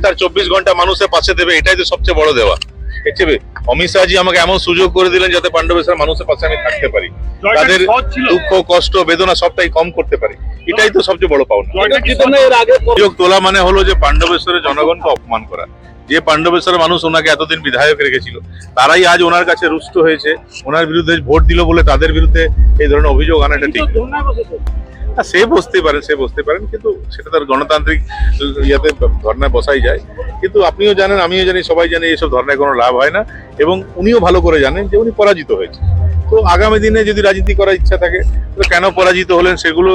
তার 24 ঘন্টা মানুষের পাশে দেবে, এটাই তো সবচেয়ে বড় দেওয়া। অমিত শাহজি আমাকে এমন সুযোগ করে দিলেন যাতে পাণ্ডবেশ্বরের মানুষের পাশে আমি থাকতে পারি, তাদের দুঃখ কষ্ট বেদনা সবটাই কম করতে পারি, এটাই তো সবচেয়ে বড় পাওনা। সুযোগ তোলা মানে হলো যে পাণ্ডবেশ্বরের জনগণকে অপমান করা। যে পাণ্ডবেশ্বরের মানুষ ওনাকে এতদিন বিধায়ক রেখেছিল, তারাই আজ ওনার কাছে রুষ্ট হয়েছে, ওনার বিরুদ্ধে ভোট দিল বলে তাদের বিরুদ্ধে এই ধরনের অভিযোগ আনাটা ঠিক। সে বসতে পারেন, কিন্তু সেটা তার গণতান্ত্রিক ইয়াতে ধর্নায় বসাই যায়। কিন্তু আপনিও জানেন, আমিও জানি, সবাই জানে এইসব ধর্নায় কোনো লাভ হয় না, এবং উনিও ভালো করে জানেন যে উনি পরাজিত হয়েছে। তো আগামী দিনে যদি রাজনীতি করার ইচ্ছা থাকে, তো কেন পরাজিত হলেন সেগুলো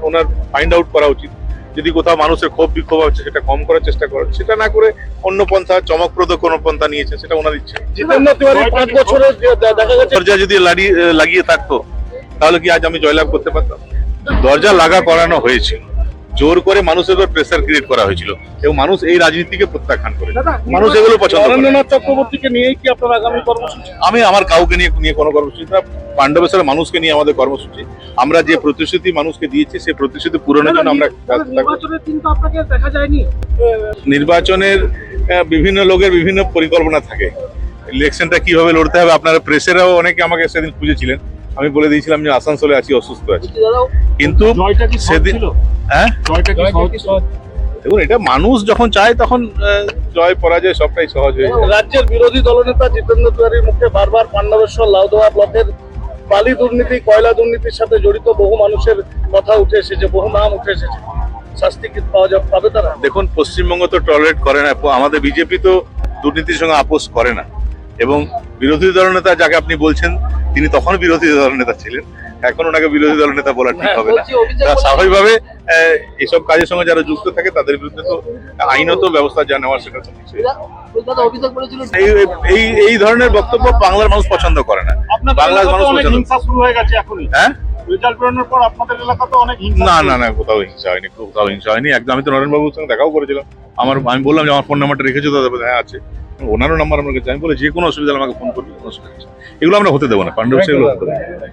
ওনার ফাইন্ড আউট করা উচিত। যদি কোথাও মানুষের ক্ষোভ বিক্ষোভ হচ্ছে সেটা কম করার চেষ্টা করেন, সেটা না করে অন্য পন্থা, চমকপ্রদ কোনো পন্থা নিয়েছে, সেটা ওনার ইচ্ছে। জিতেন্দ্র তিওয়ারি 5 বছরে দেখা গেছে দরজা যদি লাগিয়ে থাকতো তাহলে কি আজ আমি জয়লাভ করতে পারতাম? দরজা লাগা করানো হয়েছিল, জোর করে মানুষের উপর প্রেসার ক্রিয়েট করা হয়েছিল, এবং মানুষ এই রাজনীতিকে প্রত্যাখ্যান করে, মানুষ এগুলো পছন্দ করে। নরেন্দ্রনাথ চক্রবর্তীকে নিয়েই কি আপনার আগামী কর্মসূচি? আমি আমার কাউকে নিয়ে কোনো কর্মসূচি না, পাণ্ডবেশ্বরের মানুষকে নিয়ে আমাদের কর্মসূচি। আমরা যে প্রতিশ্রুতি মানুষকে দিয়েছি সেই প্রতিশ্রুতি পূরণের জন্য আমরা নির্বাচনের দিন তো আপনাকে দেখা যায়নি। নির্বাচনের বিভিন্ন লোকের বিভিন্ন পরিকল্পনা থাকে, ইলেকশনটা কিভাবে লড়তে হবে। আপনারা প্রেসেরাও অনেকে আমাকে সেদিন খুঁজেছিলেন, আমি বলে দিয়েছিলাম যে আসানসোলে আছি, অসুস্থ আছি, কিন্তু সেদিন হ্যাঁ দেখুন, এটা মানুষ যখন চায় তখন জয় পরাজয় সবটাই সহজ হয়ে যায়। রাজ্যের বিরোধী দলনেতা জিতেন্দ্র তিওয়ারির মুখে বারবার পাণ্ডবেশ্বর লাউদোয়া ব্লকের বালি দুর্নীতি, কয়লা দুর্নীতির সাথে জড়িত বহু মানুষের কথা উঠে এসেছে, বহু নাম উঠে এসেছে। শাস্তি কি পাবে তারা? দেখুন, পশ্চিমবঙ্গ তো টলারেট করে না, আমাদের বিজেপি তো দুর্নীতির সঙ্গে আপোষ করে না, এবং বিরোধী দলনেতা যাকে আপনি বলছেন তিনি তখন বিরোধী দলনেতা ছিলেন, এখন ওনাকে বিরোধী দলনেতা বলা ঠিক হবে না। স্বাভাবিকভাবে এইসব কাজের সঙ্গে যারা যুক্ত থাকে তাদের বিরুদ্ধে তো আইনত ব্যবস্থা যা নেওয়ার সেটা তো নিশ্চয়ই। এই ধরনের বক্তব্য বাংলার মানুষ পছন্দ করে না, বাংলার মানুষ পছন্দ। শুরু হয়ে গেছে এখনই, হ্যাঁ, রেজাল্ট বেরোনোর পর আপনাদের এলাকাতে অনেক না কোথাও হিংসা হয়নি, একদম। আমি তো নরেন্দ্রবাবুর সঙ্গে দেখাও করেছিলাম, আমি বললাম যে আমার ফোন নাম্বারটা রেখেছো তো? হ্যাঁ আছে, ওনারও নাম্বার আমার কাছে। আমি বলে যে কোনো অসুবিধা আমাকে ফোন করবি, কোনো অসুবিধা নেই। এগুলো আমরা হতে দেবো না, পাণ্ডবেশ্বর এগুলো হতে দেবো না।